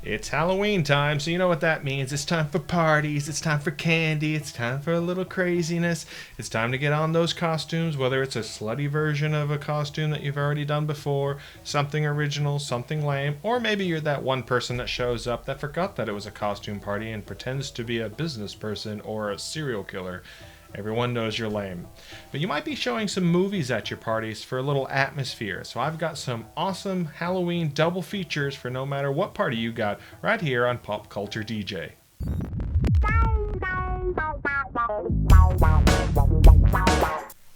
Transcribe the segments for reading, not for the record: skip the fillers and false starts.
It's Halloween time, so you know what that means. It's time for parties, it's time for candy, it's time for a little craziness. It's time to get on those costumes, whether it's a slutty version of a costume that you've already done before, something original, something lame, or maybe you're that one person that shows up that forgot that it was a costume party and pretends to be a business person or a serial killer. Everyone knows you're lame. But you might be showing some movies at your parties for a little atmosphere. So I've got some awesome Halloween double features for no matter what party you got right here on Pop Culture DJ.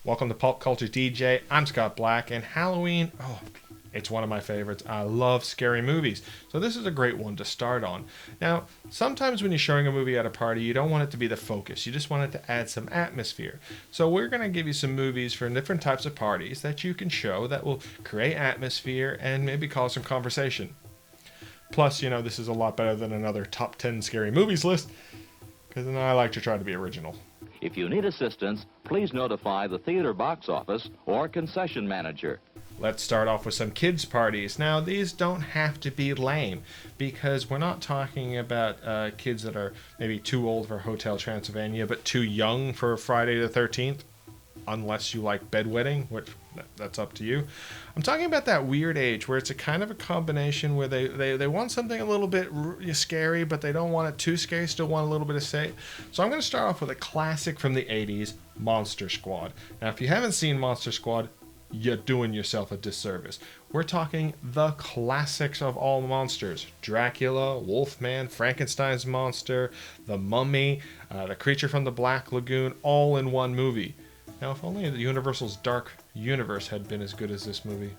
Welcome to Pop Culture DJ. I'm Scott Black, and Halloween, it's one of my favorites. I love scary movies. So this is a great one to start on. Now, sometimes when you're showing a movie at a party, you don't want it to be the focus. You just want it to add some atmosphere. So we're going to give you some movies for different types of parties that you can show that will create atmosphere and maybe cause some conversation. Plus, this is a lot better than another top 10 scary movies list, because I like to try to be original. If you need assistance, please notify the theater box office or concession manager. Let's start off with some kids' parties. Now, these don't have to be lame, because we're not talking about kids that are maybe too old for Hotel Transylvania, but too young for Friday the 13th, unless you like bedwetting, which that's up to you. I'm talking about that weird age where it's a kind of a combination where they want something a little bit scary, but they don't want it too scary, still want a little bit of safe. So I'm going to start off with a classic from the 80s, Monster Squad. Now, if you haven't seen Monster Squad, you're doing yourself a disservice. We're talking the classics of all monsters. Dracula, Wolfman, Frankenstein's monster, the Mummy, the Creature from the Black Lagoon, all in one movie. Now, if only Universal's Dark Universe had been as good as this movie.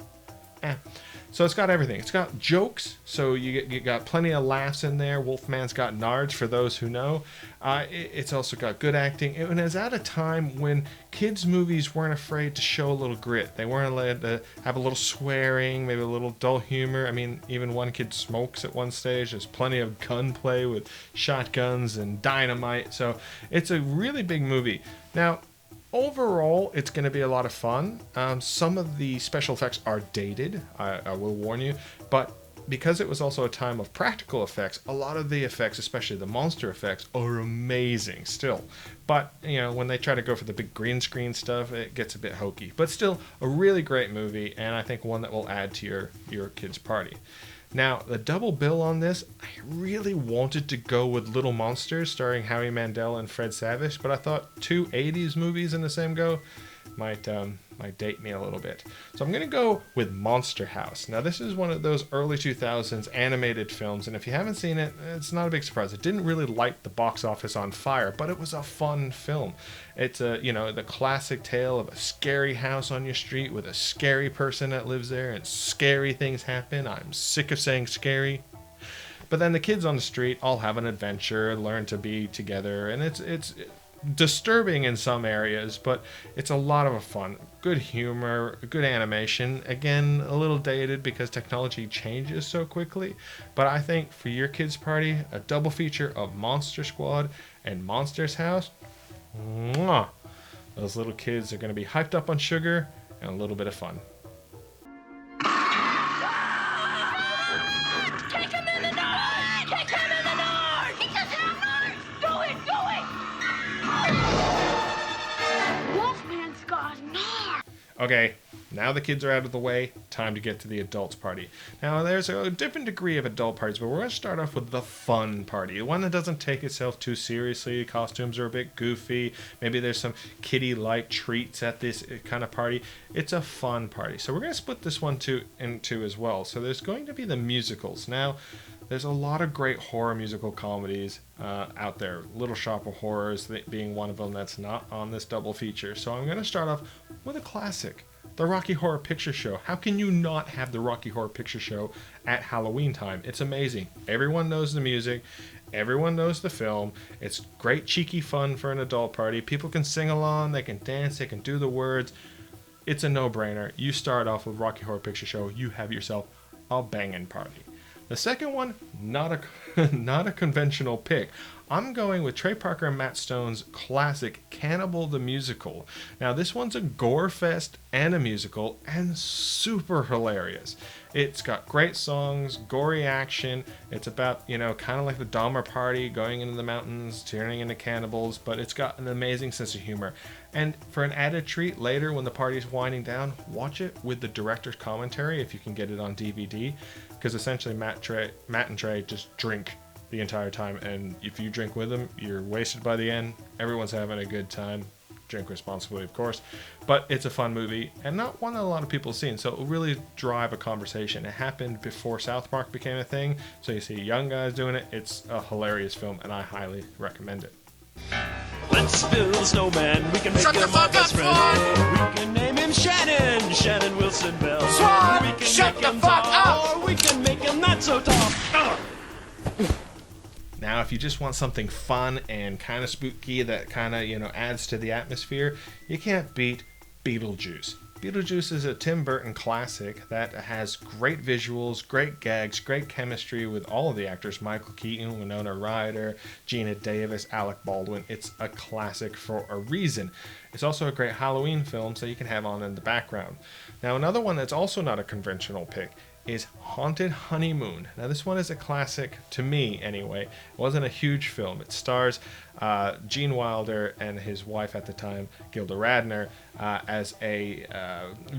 So it's got everything. It's got jokes, so you got plenty of laughs in there. Wolfman's got nards, for those who know. It's also got good acting. And it's at a time when kids' movies weren't afraid to show a little grit. They weren't allowed to have a little swearing, maybe a little dull humor. I mean, even one kid smokes at one stage. There's plenty of gunplay with shotguns and dynamite. So it's a really big movie. Now, overall, it's going to be a lot of fun. Some of the special effects are dated, I will warn you, but because it was also a time of practical effects, a lot of the effects, especially the monster effects, are amazing still. But, when they try to go for the big green screen stuff, it gets a bit hokey. But still, a really great movie, and I think one that will add to your kid's party. Now, the double bill on this, I really wanted to go with Little Monsters, starring Howie Mandel and Fred Savage, but I thought two 80s movies in the same go might date me a little bit. So I'm going to go with Monster House. Now, this is one of those early 2000s animated films, and if you haven't seen it, it's not a big surprise. It didn't really light the box office on fire, but it was a fun film. It's the classic tale of a scary house on your street with a scary person that lives there, and scary things happen. I'm sick of saying scary. But then the kids on the street all have an adventure, learn to be together, and it's disturbing in some areas, but it's a lot of fun. Good humor, good animation. Again, a little dated because technology changes so quickly, but I think for your kids' party, a double feature of Monster Squad and Monsters House, mwah, those little kids are going to be hyped up on sugar and a little bit of fun. Okay, now the kids are out of the way, time to get to the adults party. Now, there's a different degree of adult parties, but we're going to start off with the fun party. The one that doesn't take itself too seriously. Costumes are a bit goofy. Maybe there's some kiddie-like treats at this kind of party. It's a fun party. So we're going to split this one into as well. So there's going to be the musicals. Now, there's a lot of great horror musical comedies out there. Little Shop of Horrors being one of them that's not on this double feature. So I'm going to start off with a classic, the Rocky Horror Picture Show. How can you not have the Rocky Horror Picture Show at Halloween time? It's amazing. Everyone knows the music. Everyone knows the film. It's great cheeky fun for an adult party. People can sing along. They can dance. They can do the words. It's a no-brainer. You start off with Rocky Horror Picture Show. You have yourself a banging party. The second one, not a not a conventional pick. I'm going with Trey Parker and Matt Stone's classic Cannibal the Musical. Now, this one's a gore fest and a musical, and super hilarious. It's got great songs, gory action. It's about, kind of like the Dahmer party, going into the mountains, turning into cannibals, but it's got an amazing sense of humor. And for an added treat later when the party's winding down, watch it with the director's commentary if you can get it on DVD, because essentially Matt and Trey just drink the entire time, and if you drink with them, you're wasted by the end. Everyone's having a good time. Drink responsibly, of course, but it's a fun movie and not one that a lot of people have seen, so it will really drive a conversation. It happened before South Park became a thing, so you see young guys doing it. It's a hilarious film, and I highly recommend it. Let's build a snowman. We can make him our best friend. We can name him Shannon Wilson Bell. Swan, we can shut make the him fuck tall, up! or we can make him not so tall. Now, if you just want something fun and kind of spooky that kind of, adds to the atmosphere, you can't beat Beetlejuice. Beetlejuice is a Tim Burton classic that has great visuals, great gags, great chemistry with all of the actors: Michael Keaton, Winona Ryder, Gina Davis, Alec Baldwin. It's a classic for a reason. It's also a great Halloween film, so you can have on in the background. Now, another one that's also not a conventional pick is Haunted Honeymoon. Now, this one is a classic to me anyway. It wasn't a huge film. It stars Gene Wilder and his wife at the time, Gilda Radner, as a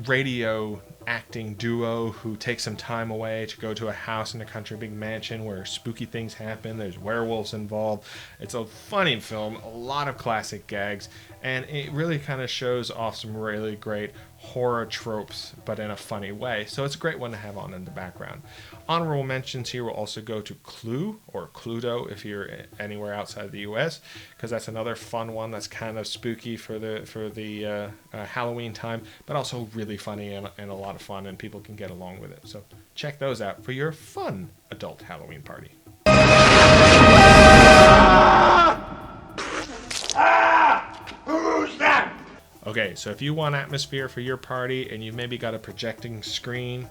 radio acting duo who takes some time away to go to a house in a country, big mansion where spooky things happen. There's werewolves involved. It's a funny film, a lot of classic gags, and it really kind of shows off some really great horror tropes, but in a funny way. So it's a great one to have on in the background. Honorable mentions here will also go to Clue, or Cluedo if you're anywhere outside the US, because that's another fun one that's kind of spooky for the Halloween time, but also really funny and a lot of fun, and people can get along with it. So check those out for your fun adult Halloween party. Who's that? Okay, so if you want atmosphere for your party and you've maybe got a projecting screen,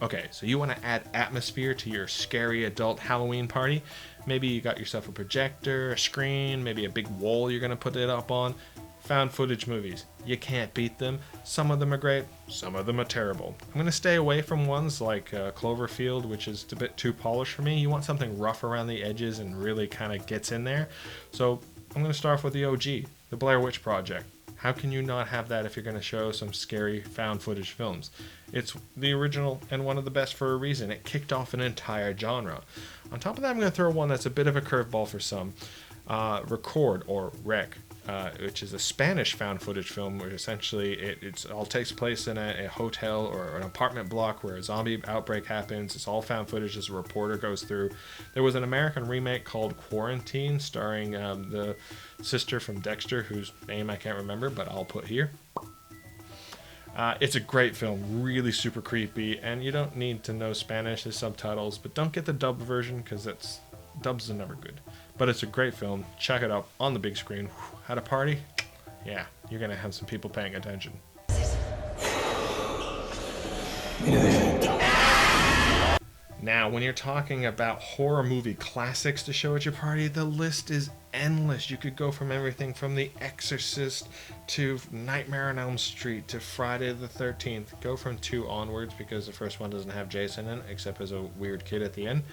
okay, so you want to add atmosphere to your scary adult Halloween party. Maybe you got yourself a projector, a screen, maybe a big wall you're going to put it up on. Found footage movies. You can't beat them. Some of them are great, some of them are terrible. I'm going to stay away from ones like Cloverfield, which is a bit too polished for me. You want something rough around the edges and really kind of gets in there. So I'm going to start off with the OG, The Blair Witch Project. How can you not have that if you're going to show some scary found footage films? It's the original and one of the best for a reason. It kicked off an entire genre. On top of that, I'm going to throw one that's a bit of a curveball for some. Record, or Rec, which is a Spanish found footage film where essentially it all takes place in a hotel or an apartment block where a zombie outbreak happens. It's all found footage as a reporter goes through. There was an American remake called Quarantine starring the sister from Dexter, whose name I can't remember, but I'll put here. It's a great film, really super creepy, and you don't need to know Spanish. There's subtitles, but don't get the dub version because dubs are never good. But it's a great film. Check it out on the big screen. At a party, yeah, you're going to have some people paying attention. Now, when you're talking about horror movie classics to show at your party, the list is endless. You could go from everything from The Exorcist to Nightmare on Elm Street to Friday the 13th. Go from 2 onwards because the first one doesn't have Jason in it, except as a weird kid at the end.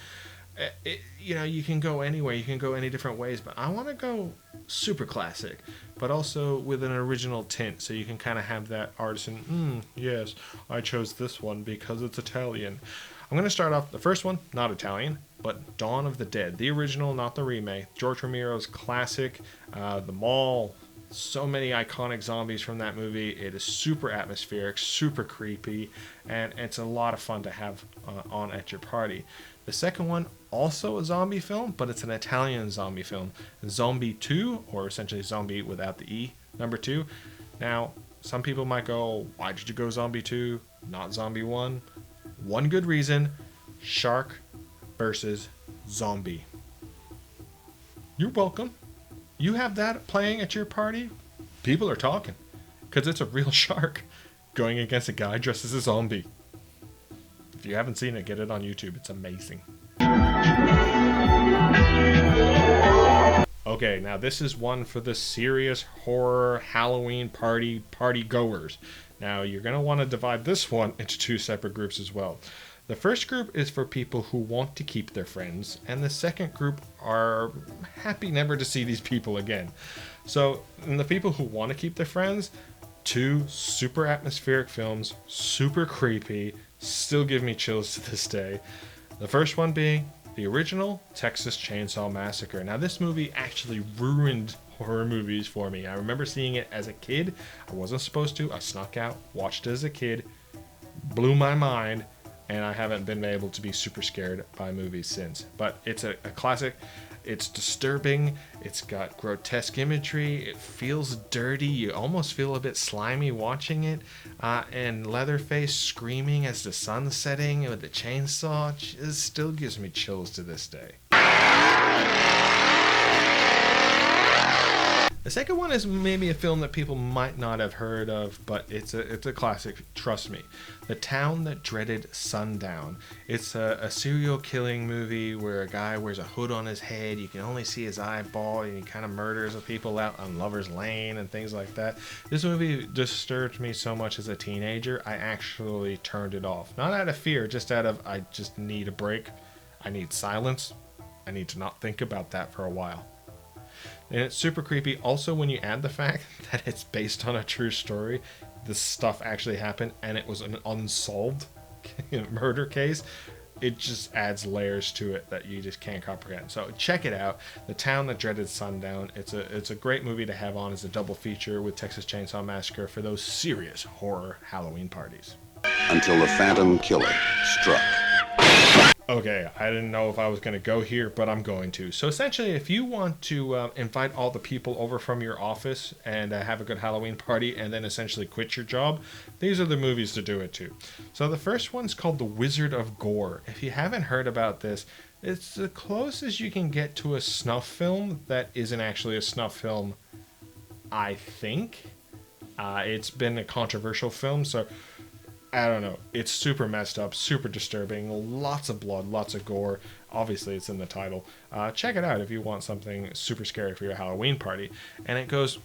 You can go anywhere. You can go any different ways, but I want to go super classic, but also with an original tint, so you can kind of have that artisan, yes, I chose this one because it's Italian. I'm going to start off the first one, not Italian, but Dawn of the Dead, the original, not the remake. George Romero's classic, The Mall, so many iconic zombies from that movie. It is super atmospheric, super creepy, and it's a lot of fun to have on at your party. The second one, also a zombie film, but it's an Italian zombie film, Zombie 2, or essentially Zombie without the E, number 2. Now, some people might go, why did you go Zombie 2, not Zombie 1? One good reason, shark versus zombie. You're welcome. You have that playing at your party, people are talking, because it's a real shark going against a guy dressed as a zombie. If you haven't seen it, get it on YouTube. It's amazing. Okay, now this is one for the serious horror Halloween party goers. Now you're going to want to divide this one into two separate groups as well. The first group is for people who want to keep their friends, and the second group are happy never to see these people again. So, in the people who want to keep their friends, two super atmospheric films, super creepy, still give me chills to this day. The first one being the original Texas Chainsaw Massacre. Now, this movie actually ruined horror movies for me. I remember seeing it as a kid. I wasn't supposed to. I snuck out, watched it as a kid, blew my mind, and I haven't been able to be super scared by movies since. But it's a classic. It's disturbing. It's got grotesque imagery. It feels dirty. You almost feel a bit slimy watching it. And Leatherface screaming as the sun's setting with the chainsaw just still gives me chills to this day. The second one is maybe a film that people might not have heard of, but it's a classic, trust me. The Town That Dreaded Sundown. It's a serial killing movie where a guy wears a hood on his head, you can only see his eyeball, and he kind of murders the people out on Lover's Lane and things like that. This movie disturbed me so much as a teenager, I actually turned it off. Not out of fear, just out of, I just need a break. I need silence. I need to not think about that for a while. And it's super creepy. Also, when you add the fact that it's based on a true story, this stuff actually happened and it was an unsolved murder case, it just adds layers to it that you just can't comprehend. So check it out. The Town That Dreaded Sundown. It's a great movie to have on as a double feature with Texas Chainsaw Massacre for those serious horror Halloween parties. Until the Phantom Killer struck. Okay, I didn't know if I was going to go here, but I'm going to. So essentially, if you want to invite all the people over from your office and have a good Halloween party and then essentially quit your job, these are the movies to do it to. So the first one's called The Wizard of Gore. If you haven't heard about this, it's the closest you can get to a snuff film that isn't actually a snuff film, I think. It's been a controversial film, so I don't know. It's super messed up, super disturbing, lots of blood, lots of gore. Obviously, it's in the title. Check it out if you want something super scary for your Halloween party. And it goes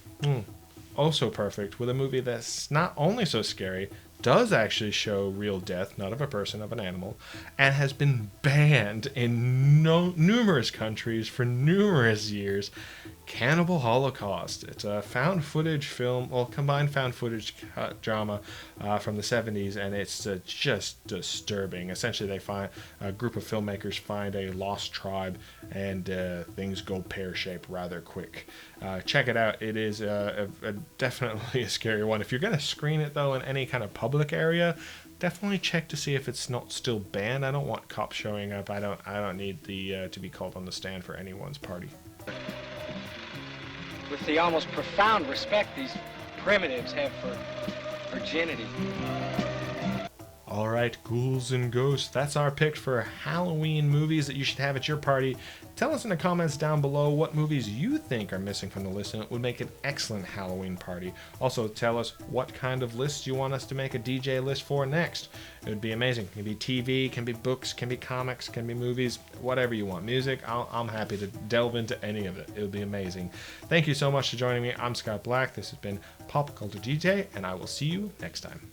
also perfect with a movie that's not only so scary, does actually show real death, not of a person, of an animal, and has been banned in numerous countries for numerous years. Cannibal Holocaust. It's a found footage film, well, combined found footage drama from the 70s, and it's just disturbing. Essentially, they find a group of filmmakers find a lost tribe, and things go pear-shaped rather quick. Check it out. It is definitely a scary one. If you're going to screen it, though, in any kind of public area, definitely check to see if it's not still banned. I don't want cops showing up. I don't need to be called on the stand for anyone's party. With the almost profound respect these primitives have for virginity. Alright, ghouls and ghosts, that's our pick for Halloween movies that you should have at your party. Tell us in the comments down below what movies you think are missing from the list and it would make an excellent Halloween party. Also, tell us what kind of lists you want us to make a DJ list for next. It would be amazing. It can be TV, can be books, can be comics, can be movies, whatever you want. Music, I'm happy to delve into any of it. It would be amazing. Thank you so much for joining me. I'm Scott Black. This has been Pop Culture DJ, and I will see you next time.